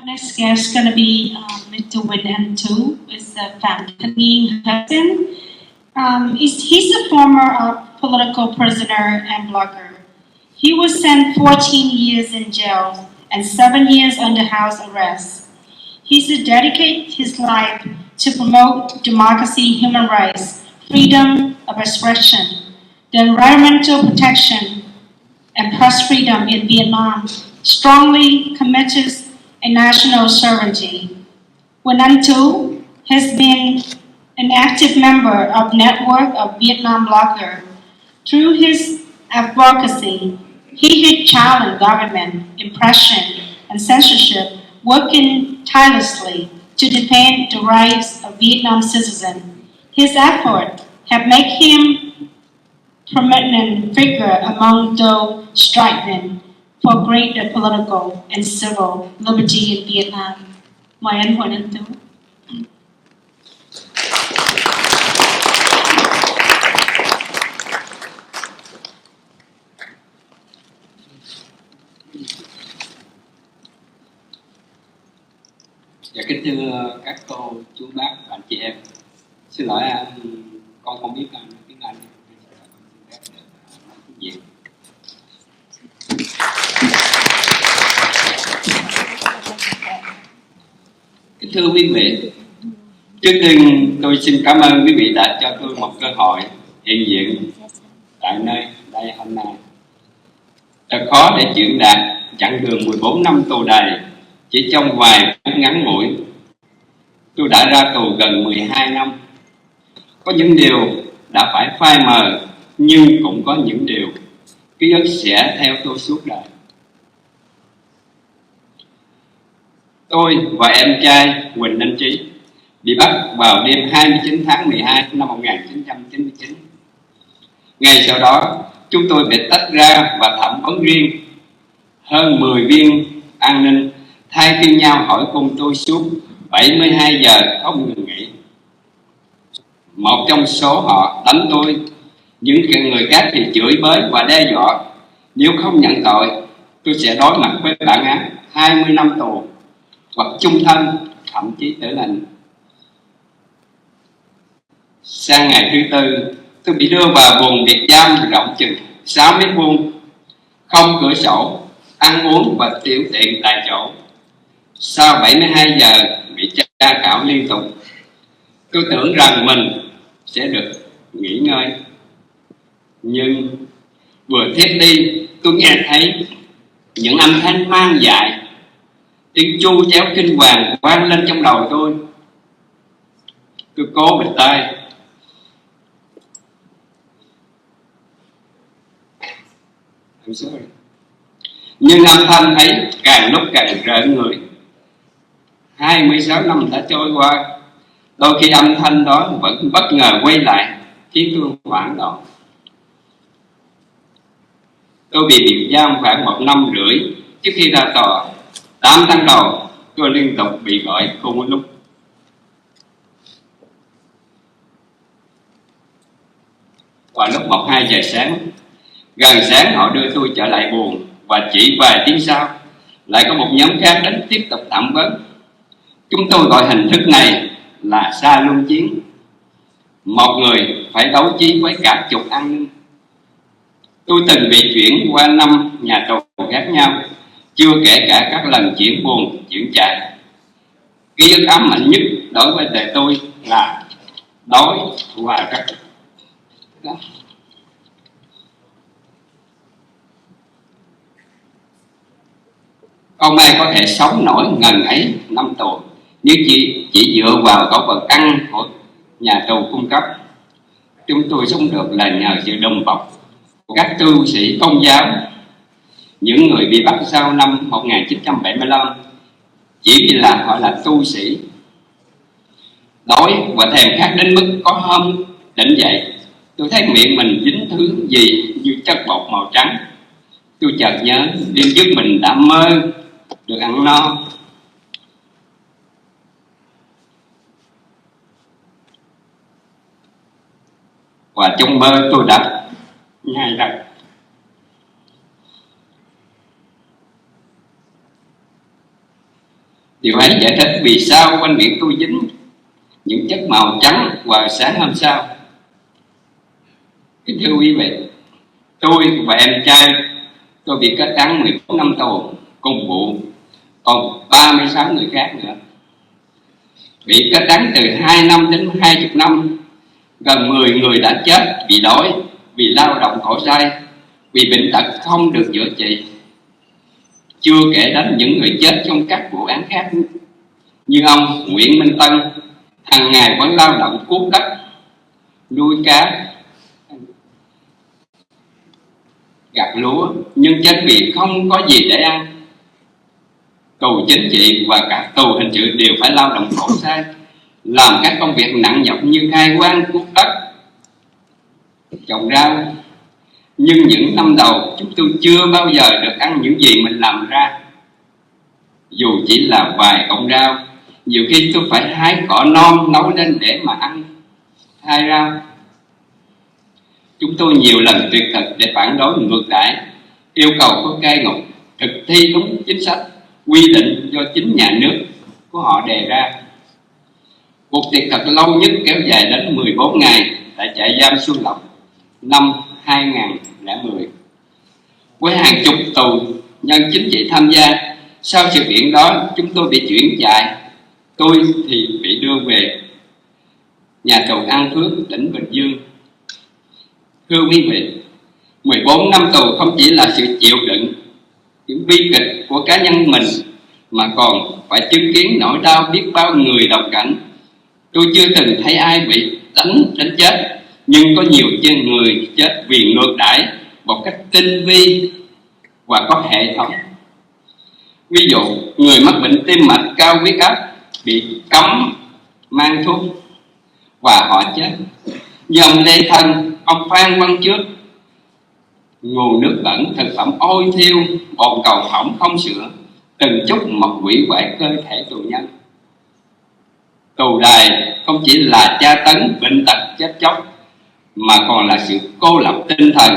Next guest is going to be Mr. Huỳnh Anh Trí, is Phạm Thanh Nghiên husband. He's a former political prisoner and blogger. He was spent 14 years in jail and 7 years under house arrest. He's dedicated his life to promote democracy, human rights, freedom of expression, the environmental protection, and press freedom in Vietnam, strongly committed a national sovereignty. Huỳnh Anh Trí has been an active member of network of Vietnam bloggers. Through his advocacy, he has challenged government, oppression, and censorship, working tirelessly to defend the rights of Vietnam citizens. His efforts have made him a prominent figure among those striving for greater political and civil liberty in Vietnam. Mời anh Huỳnh Anh Trí. Dạ, kính thưa các cô, chú bác, bạn chị em. Xin lỗi con không biết tiếng Anh. Việt. Kính thưa quý vị, trước tiên tôi xin cảm ơn quý vị đã cho tôi một cơ hội hiện diện tại nơi đây hôm nay. Thật khó để chuyển đạt chặng đường 14 năm tù đầy chỉ trong vài phút ngắn ngủi. Tôi đã ra tù gần 12 năm. Có những điều đã phải phai mờ, nhưng cũng có những điều ký ức sẽ theo tôi suốt đời. Tôi và em trai Huỳnh Anh Trí bị bắt vào đêm 29 tháng 12 năm 1999. Ngày sau đó, chúng tôi bị tách ra và thẩm vấn riêng. Hơn 10 viên an ninh thay phiên nhau hỏi cung tôi suốt 72 giờ không ngừng nghỉ. Một trong số họ đánh tôi, những người khác thì chửi bới và đe dọa. Nếu không nhận tội, tôi sẽ đối mặt với bản án 20 năm tù hoặc chung thân, thậm chí tử hình. Sang ngày thứ tư, tôi bị đưa vào buồng biệt giam rộng chừng 6 mét vuông, không cửa sổ, ăn uống và tiểu tiện tại chỗ. Sau 72 giờ bị tra khảo liên tục, tôi tưởng rằng mình sẽ được nghỉ ngơi. Nhưng vừa thiếp đi, tôi nghe thấy những âm thanh mang dại, tiếng chu chéo kinh hoàng vang lên trong đầu tôi. Tôi cố bịt tai. I'm sorry. Nhưng âm thanh ấy càng lúc càng rợn người. 26 năm đã trôi qua, đôi khi âm thanh đó vẫn bất ngờ quay lại, khiến tôi hoảng loạn. Tôi bị biệt giam khoảng 1 năm rưỡi trước khi ra tòa. 8 tháng đầu, tôi liên tục bị gọi cùng một lúc. Vào lúc 1-2 giờ sáng, gần sáng họ đưa tôi trở lại buồng, và chỉ vài tiếng sau, lại có một nhóm khác đến tiếp tục thẩm vấn. Chúng tôi gọi hình thức này là sa luân chiến. Một người phải đấu trí với cả chục an ninh. Tôi từng bị chuyển qua 5 nhà tù khác nhau, chưa kể cả các lần chuyển buồng, chuyển trại. Ký ức ám ảnh nhất đối với đời tôi là đói và rất không ai có thể sống nổi ngần ấy 5 tù nếu chỉ dựa vào khẩu phần ăn của nhà tù cung cấp. Chúng tôi sống được là nhờ sự đùm bọc của các tu sĩ Công giáo, những người bị bắt sau năm 1975 chỉ vì là họ là tu sĩ. Đói và thèm khát đến mức có hôm tỉnh dậy, tôi thấy miệng mình dính thứ gì như chất bột màu trắng. Tôi chợt nhớ đêm trước mình đã mơ được ăn no. Và trong mơ tôi đã nhai răng. Điều ấy giải thích vì sao quanh miệng tôi dính những chất màu trắng vào sáng hôm sau. Kính thưa quý vị, tôi và em trai tôi bị kết án 14 năm tù cùng vụ, còn 36 người khác nữa bị kết án từ 2 năm đến 20 năm. Gần 10 người đã chết vì đói, vì lao động khổ sai, vì bệnh tật không được chữa trị. Chưa kể đến những người chết trong các vụ án khác như ông Nguyễn Minh Tân, hàng ngày vẫn lao động cuốc đất, nuôi cá, gặt lúa, nhưng chết vì không có gì để ăn. Tù chính trị và cả tù hình sự đều phải lao động khổ sai, làm các công việc nặng nhọc như khai quang, cuốc đất, trồng rau. Nhưng những năm đầu chúng tôi chưa bao giờ được ăn những gì mình làm ra. Dù chỉ là vài cọng rau, nhiều khi tôi phải hái cỏ non nấu lên để mà ăn hai rau. Chúng tôi nhiều lần tuyệt thực để phản đối ngược đãi, yêu cầu có cai ngục thực thi đúng chính sách quy định do chính nhà nước của họ đề ra. Cuộc tuyệt thực lâu nhất kéo dài đến 14 ngày tại trại giam Xuân Lộc năm 2010, với hàng chục tù nhân chính trị tham gia. Sau sự kiện đó, chúng tôi bị chuyển trại. Tôi thì bị đưa về nhà tù An Phước, tỉnh Bình Dương. Thưa quý vị, 14 năm tù không chỉ là sự chịu đựng những bi kịch của cá nhân mình, mà còn phải chứng kiến nỗi đau biết bao người đồng cảnh. Tôi chưa từng thấy ai bị đánh chết, nhưng có nhiều người chết vì ngược đãi một cách tinh vi và có hệ thống. Ví dụ, người mắc bệnh tim mạch, cao huyết áp bị cấm mang thuốc và họ chết. Như ông Lê Thân, ông Phan Văn Trước, nguồn nước bẩn, thực phẩm ôi thiêu, bồn cầu hỏng không sửa, từng chút một hủy hoại cơ thể tù nhân. Tù đày không chỉ là tra tấn, bệnh tật, chết chóc, mà còn là sự cô lập tinh thần.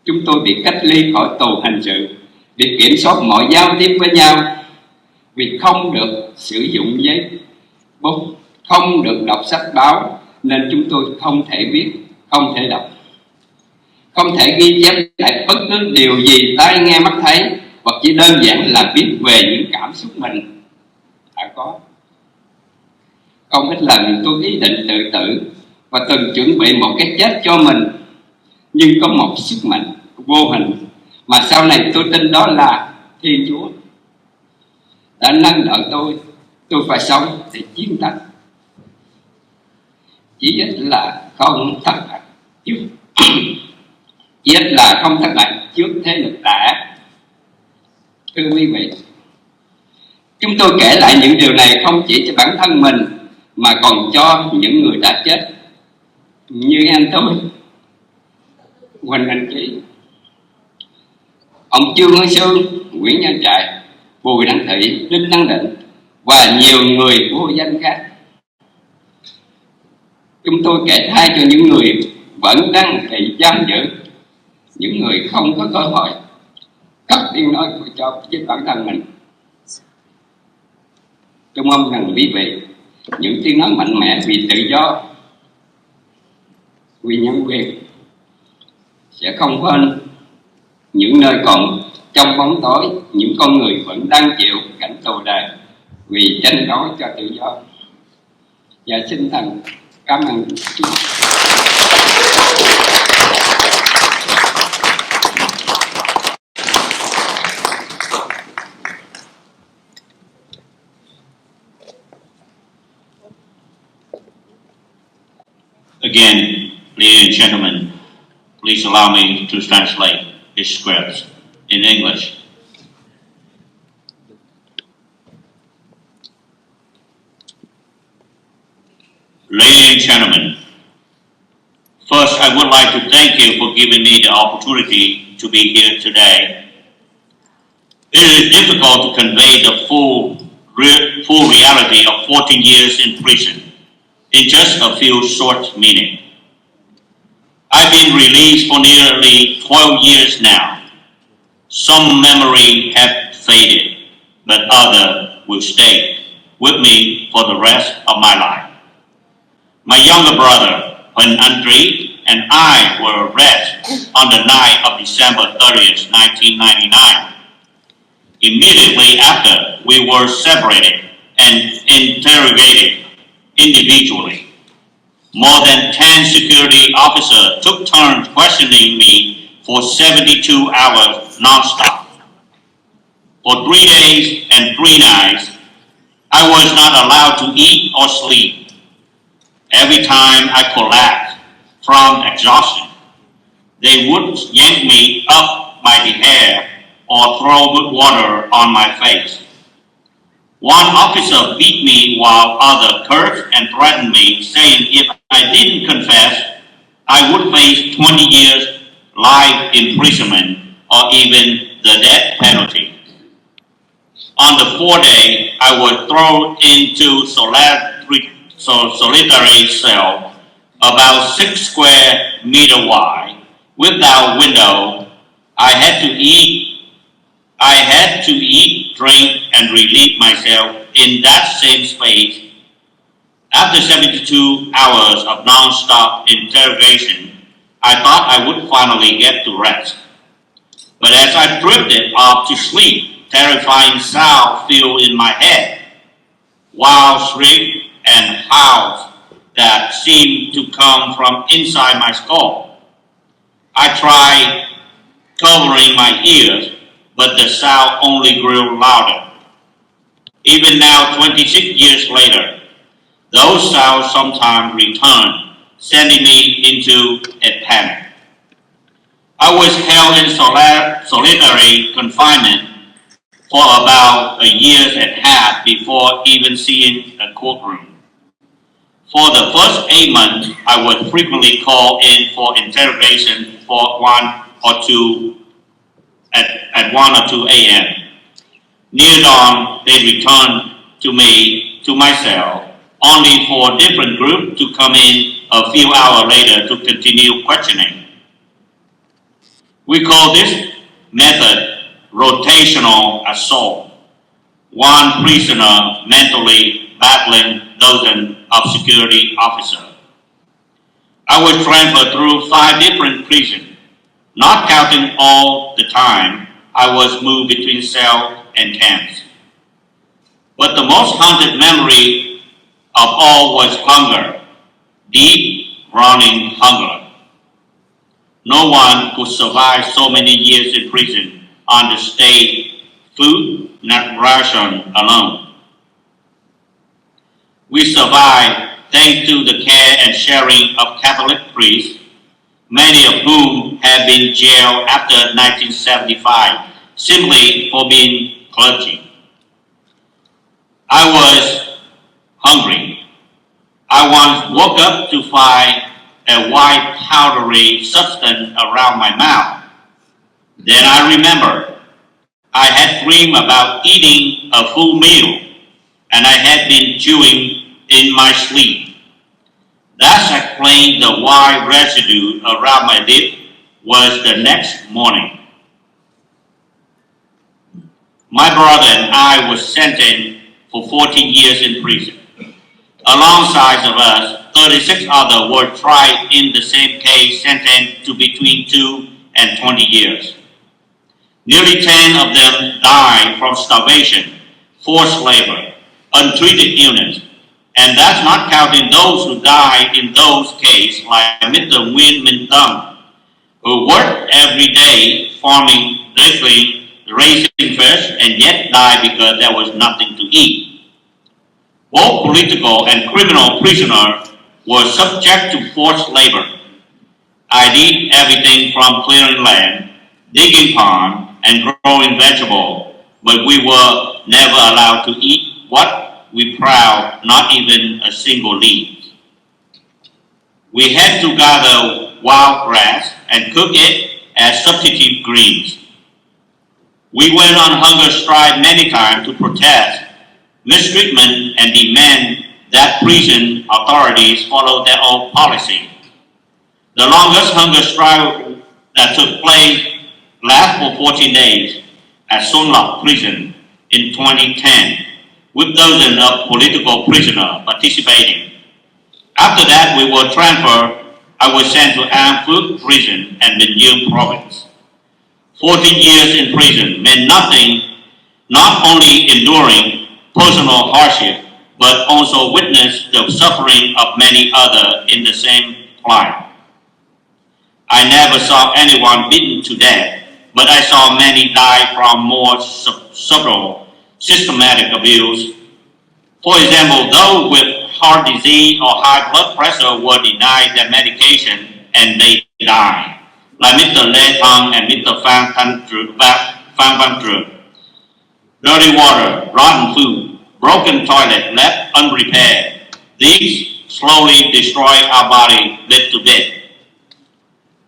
Chúng tôi bị cách ly khỏi tù hình sự, bị kiểm soát mọi giao tiếp với nhau, vì không được sử dụng giấy bút, không được đọc sách báo, nên chúng tôi không thể viết, không thể đọc, không thể ghi chép lại bất cứ điều gì tai nghe mắt thấy, hoặc chỉ đơn giản là viết về những cảm xúc mình đã có. Không ít lần tôi ý định tự tử và từng chuẩn bị một cái chết cho mình, nhưng có một sức mạnh vô hình mà sau này tôi tin đó là Thiên Chúa đã nâng đỡ tôi phải sống để chiến thắng. Chỉ ít là không thất bại trước chỉ ít là không thất bại trước thế lực tà. Thưa quý vị, chúng tôi kể lại những điều này không chỉ cho bản thân mình mà còn cho những người đã chết, như anh tôi, Huỳnh Anh Trí, ông Trương Hương Sương, Nguyễn Nhân Trại, Bùi Đăng Thị, Đinh Đăng Định và nhiều người vô danh khác. Chúng tôi kể thay cho những người vẫn đang bị giam giữ, những người không có cơ hội cất tiếng nói cho chính bản thân mình. Tôi mong rằng quý vị, những tiếng nói mạnh mẽ vì tự do, vì nhân quyền sẽ không quên những nơi còn trong bóng tối, những con người vẫn đang chịu cảnh tù đày vì tranh đấu cho tự do. Và xin thần cảm ơn Chúa. Again, ladies and gentlemen, please allow me to translate his scripts in English. Ladies and gentlemen, first I would like to thank you for giving me the opportunity to be here today. It is difficult to convey the full reality of 14 years in prison in just a few short minutes. I've been released for nearly 12 years now. Some memory have faded, but others will stay with me for the rest of my life. My younger brother, Huỳnh Anh Trí, and I were arrested on the night of December 30th, 1999. Immediately after, we were separated and interrogated individually. More than 10 security officers took turns questioning me for 72 hours non-stop. For 3 days and 3 nights, I was not allowed to eat or sleep. Every time I collapsed from exhaustion, they would yank me up by the hair or throw good water on my face. One officer beat me while others cursed and threatened me, saying if I didn't confess, I would face 20 years life imprisonment or even the death penalty. On the 4th day, I was thrown into solitary cell about 6 square meter wide, without window. I had to eat, drink, and relieve myself in that same space. After 72 hours of non-stop interrogation, I thought I would finally get to rest. But as I drifted off to sleep, terrifying sounds filled in my head. Wild shrieks and howls that seemed to come from inside my skull. I tried covering my ears, but the sound only grew louder. Even now, 26 years later, those sounds sometimes return, sending me into a panic. I was held in solitary confinement for about a year and a half before even seeing a courtroom. For the first 8 months, I was frequently called in for interrogation at 1 or 2 a.m. Near dawn, they returned to my cell, only for a different group to come in a few hours later to continue questioning. We call this method rotational assault. One prisoner mentally battling dozens of security officers. I was transferred through 5 different prisons, not counting all the time I was moved between cells and camps. But the most haunted memory of all was hunger, deep, running hunger. No one could survive so many years in prison on the state food, not ration alone. We survived thanks to the care and sharing of Catholic priests, many of whom had been jailed after 1975 simply for being clergy. I was hungry. I once woke up to find a white powdery substance around my mouth. Then I remembered I had dreamed about eating a full meal, and I had been chewing in my sleep. That explained the white residue around my lip was the next morning. My brother and I were sentenced for 14 years in prison. Alongside of us, 36 others were tried in the same case, sentenced to between 2 and 20 years. Nearly 10 of them died from starvation, forced labor, untreated illness, and that's not counting those who died in those cases like Mr. Nguyễn Minh Tâm, who worked every day farming, wrestling, raising fish, and yet died because there was nothing to eat. Both political and criminal prisoners were subject to forced labor. I did everything from clearing land, digging ponds, and growing vegetables, but we were never allowed to eat what we proud, not even a single leaf. We had to gather wild grass and cook it as substitute greens. We went on hunger strike many times to protest mistreatment and demand that prison authorities follow their own policy. The longest hunger strike that took place lasted for 14 days at Xuân Lộc prison in 2010, with dozens of political prisoners participating. After that, we were transferred. I was sent to Phút prison and the Nhân province. 14 years in prison meant nothing, not only enduring personal hardship, but also witness the suffering of many others in the same plight. I never saw anyone beaten to death, but I saw many die from more subtle, systematic abuse. For example, those with heart disease or high blood pressure were denied their medication and they died, like Mr. Lê Thăng and Mr. Phan Văn Trượng. Dirty water, rotten food, broken toilet left unrepaired. These slowly destroy our body, led to death.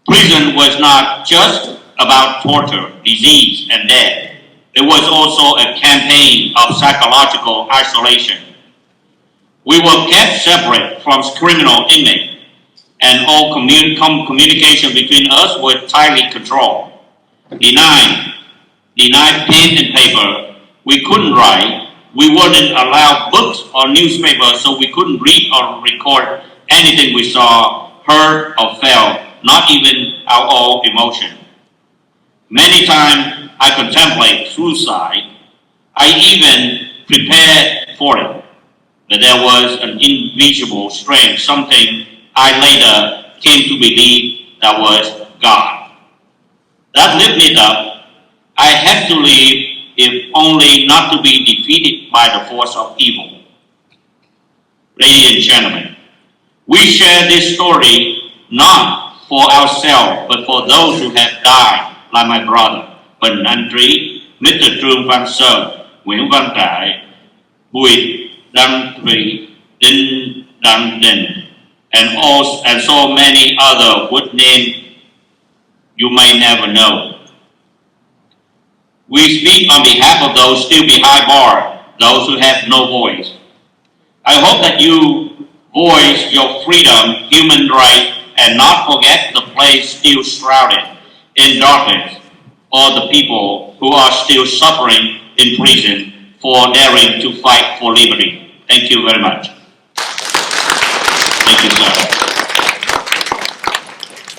Prison was not just about torture, disease, and death. It was also a campaign of psychological isolation. We were kept separate from criminal inmates, and all communication between us was tightly controlled. Denied pen and paper, we couldn't write. We wouldn't allow books or newspapers, so we couldn't read or record anything we saw, heard, or felt, not even our own emotion. Many times I contemplate suicide. I even prepared for it. But there was an invisible strength, something I later came to believe that was God. That lifted me up. I had to live, if only not to be defeated by the force of evil. Ladies and gentlemen, we share this story not for ourselves, but for those who have died, like my brother, Huỳnh Anh Trí, Mr. Trương Văn Sơn, Nguyễn Văn Trại, Việt, Đăng Thủy, Đăng Đình, and so many other with names you may never know. We speak on behalf of those still behind bars, those who have no voice. I hope that you voice your freedom, human rights, and not forget the place still shrouded in darkness, or the people who are still suffering in prison for daring to fight for liberty. Thank you very much. Thank you, sir.